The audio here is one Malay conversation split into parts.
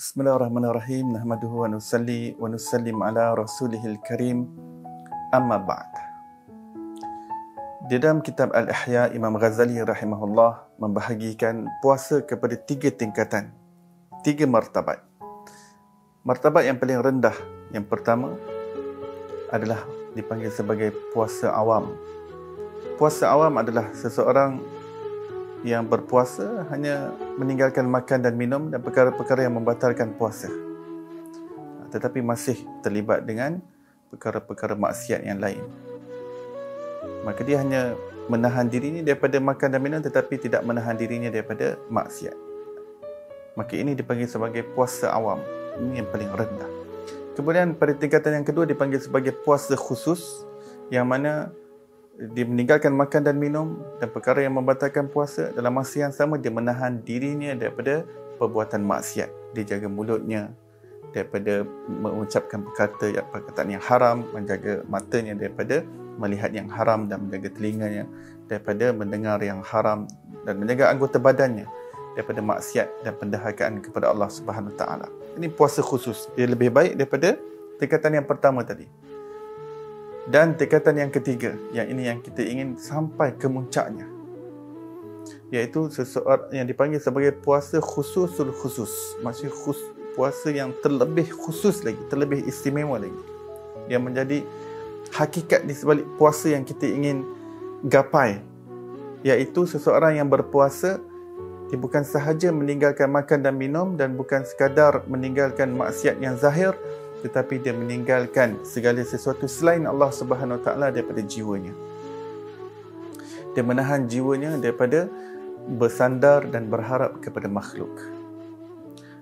Bismillahirrahmanirrahim. Nahmaduhu wa nusalli wa nusallim ala rasulihil karim. Amma ba'd. Di dalam kitab Al-Ihya, Imam Ghazali rahimahullah membahagikan puasa kepada 3 tingkatan, 3 martabat. Martabat yang paling rendah, yang pertama adalah dipanggil sebagai puasa awam. Puasa awam adalah seseorang yang berpuasa hanya meninggalkan makan dan minum dan perkara-perkara yang membatalkan puasa, tetapi masih terlibat dengan perkara-perkara maksiat yang lain. Maka dia hanya menahan dirinya daripada makan dan minum tetapi tidak menahan dirinya daripada maksiat. Maka ini dipanggil sebagai puasa awam. Ini yang paling rendah. Kemudian pada tingkatan yang kedua dipanggil sebagai puasa khusus, yang mana dia meninggalkan makan dan minum dan perkara yang membatalkan puasa. Dalam masa yang sama dia menahan dirinya daripada perbuatan maksiat. Dia jaga mulutnya daripada mengucapkan perkataan yang haram, menjaga matanya daripada melihat yang haram, dan menjaga telinganya daripada mendengar yang haram, dan menjaga anggota badannya daripada maksiat dan pendahakaan kepada Allah Subhanahu Wa Taala. Ini puasa khusus. Dia lebih baik daripada tingkatan yang pertama tadi. Dan tingkatan yang ketiga, yang ini yang kita ingin sampai ke muncaknya, iaitu seseorang yang dipanggil sebagai puasa khususul khusus. Maksudnya puasa yang terlebih khusus lagi, terlebih istimewa lagi, yang menjadi hakikat di sebalik puasa yang kita ingin gapai, iaitu seseorang yang berpuasa dia bukan sahaja meninggalkan makan dan minum, dan bukan sekadar meninggalkan maksiat yang zahir, tetapi dia meninggalkan segala sesuatu selain Allah Subhanahu Wa Taala daripada jiwanya. Dia menahan jiwanya daripada bersandar dan berharap kepada makhluk.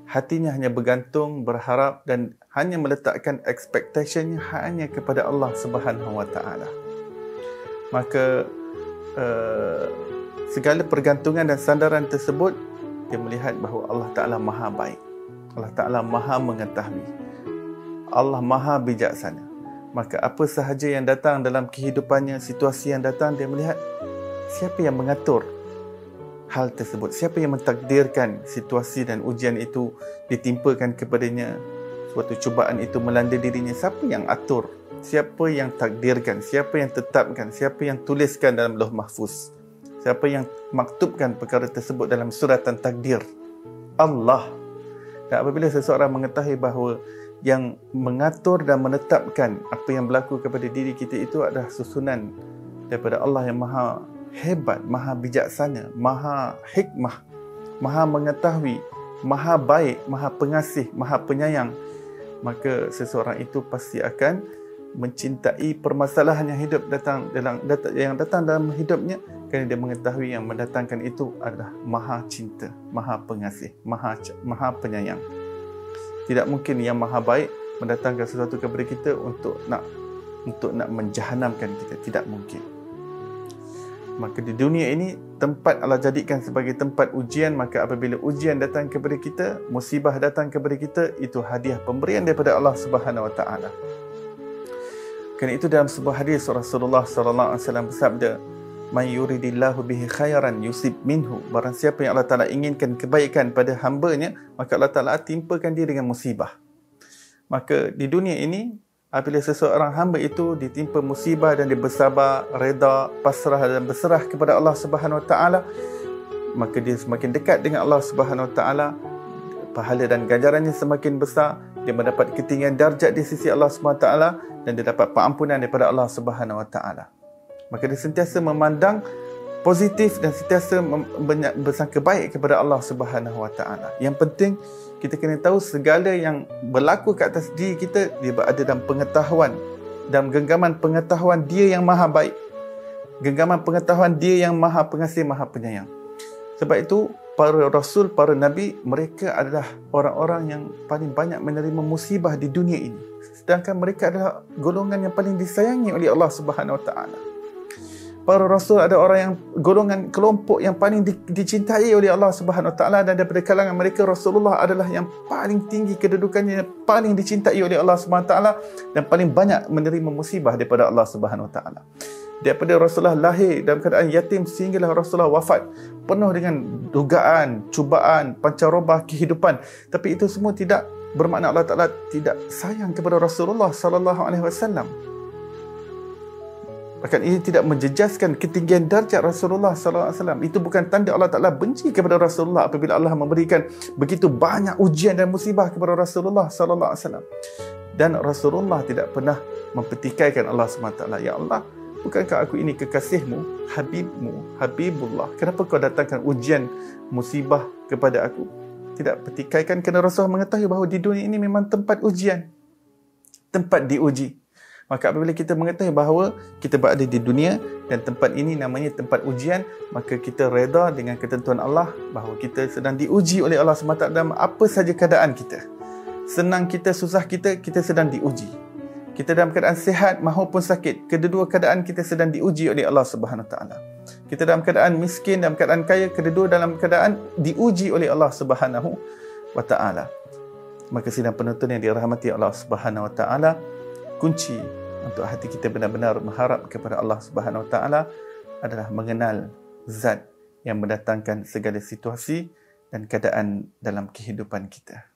Hatinya hanya bergantung, berharap, dan hanya meletakkan expectationnya hanya kepada Allah Subhanahu Wa Taala. Maka segala pergantungan dan sandaran tersebut, dia melihat bahawa Allah Ta'ala maha baik, Allah Ta'ala maha mengetahui, Allah maha bijaksana. Maka apa sahaja yang datang dalam kehidupannya, situasi yang datang, dia melihat siapa yang mengatur hal tersebut, siapa yang mentakdirkan situasi dan ujian itu ditimpakan kepadanya, suatu cubaan itu melanda dirinya. Siapa yang atur, siapa yang takdirkan, siapa yang tetapkan, siapa yang tuliskan dalam Lauh Mahfuz, siapa yang maktubkan perkara tersebut dalam suratan takdir? Allah. Dan apabila seseorang mengetahui bahawa yang mengatur dan menetapkan apa yang berlaku kepada diri kita itu adalah susunan daripada Allah yang maha hebat, maha bijaksana, maha hikmah, maha mengetahui, maha baik, maha pengasih, maha penyayang, maka seseorang itu pasti akan mencintai permasalahan yang datang dalam hidupnya, kerana dia mengetahui yang mendatangkan itu adalah maha cinta, maha pengasih, maha penyayang. Tidak mungkin yang maha baik mendatangkan sesuatu kepada kita untuk nak menjahanamkan kita. Tidak mungkin. Maka di dunia ini, tempat Allah jadikan sebagai tempat ujian. Maka apabila ujian datang kepada kita, musibah datang kepada kita, itu hadiah pemberian daripada Allah Subhanahu Wa Taala. Kerana itu dalam sebuah hadis Rasulullah sallallahu alaihi wasallam bersabda, "Man yuridillahu bihi khairan yusib minhu." Barang siapa yang Allah Ta'ala inginkan kebaikan pada hambanya, maka Allah Ta'ala timpakan dia dengan musibah. Maka di dunia ini, apabila seseorang hamba itu ditimpa musibah dan dia bersabar, reda, pasrah dan berserah kepada Allah Subhanahu Wa Taala, maka dia semakin dekat dengan Allah Subhanahu Wa Taala, pahala dan ganjarannya semakin besar, dia mendapat ketinggian darjat di sisi Allah Subhanahu Wa Taala, dan dia dapat pengampunan daripada Allah Subhanahu Wa Taala. Maka dia sentiasa memandang positif dan sentiasa bersangka baik kepada Allah Subhanahu Wa Taala. Yang penting kita kena tahu segala yang berlaku ke atas diri kita, dia berada dalam pengetahuan, dalam genggaman pengetahuan Dia yang maha baik, genggaman pengetahuan Dia yang maha pengasih, maha penyayang. Sebab itu para rasul, para nabi, mereka adalah orang-orang yang paling banyak menerima musibah di dunia ini. Sedangkan mereka adalah golongan yang paling disayangi oleh Allah Subhanahu Wa Taala. Para rasul ada orang yang golongan kelompok yang paling dicintai oleh Allah Subhanahu Wa Taala, dan daripada kalangan mereka Rasulullah adalah yang paling tinggi kedudukannya, paling dicintai oleh Allah Subhanahu Wa Taala, dan paling banyak menerima musibah daripada Allah Subhanahu Wa Taala. Daripada Rasulullah lahir dalam keadaan yatim sehinggalah Rasulullah wafat, penuh dengan dugaan, cubaan, pancaroba kehidupan. Tapi itu semua tidak bermakna Allah Ta'ala tidak sayang kepada Rasulullah sallallahu alaihi wasallam. Bahkan ini tidak menjejaskan ketinggian darjat Rasulullah sallallahu alaihi wasallam. Itu bukan tanda Allah Ta'ala benci kepada Rasulullah apabila Allah memberikan begitu banyak ujian dan musibah kepada Rasulullah sallallahu alaihi wasallam. Dan Rasulullah tidak pernah mempertikaikan Allah SWT. Ya Allah, bukankah aku ini kekasihmu, Habibmu, Habibullah? Kenapa kau datangkan ujian, musibah kepada aku? Tidak pertikaikan, kerana Rasulullah mengetahui bahawa di dunia ini memang tempat ujian, tempat diuji. Maka apabila kita mengetahui bahawa kita berada di dunia dan tempat ini namanya tempat ujian, maka kita reda dengan ketentuan Allah bahawa kita sedang diuji oleh Allah SWT dalam apa saja keadaan kita. Senang kita, susah kita, kita sedang diuji. Kita dalam keadaan sihat maupun sakit, kedua-dua keadaan kita sedang diuji oleh Allah Subhanahu Wa Taala. Kita dalam keadaan miskin, dalam keadaan kaya, kedua-dua dalam keadaan diuji oleh Allah Subhanahu Wa Taala. Maka sidang penonton yang dirahmati Allah Subhanahu Wa Taala, kunci untuk hati kita benar-benar mengharap kepada Allah Subhanahu Wa Taala adalah mengenal zat yang mendatangkan segala situasi dan keadaan dalam kehidupan kita.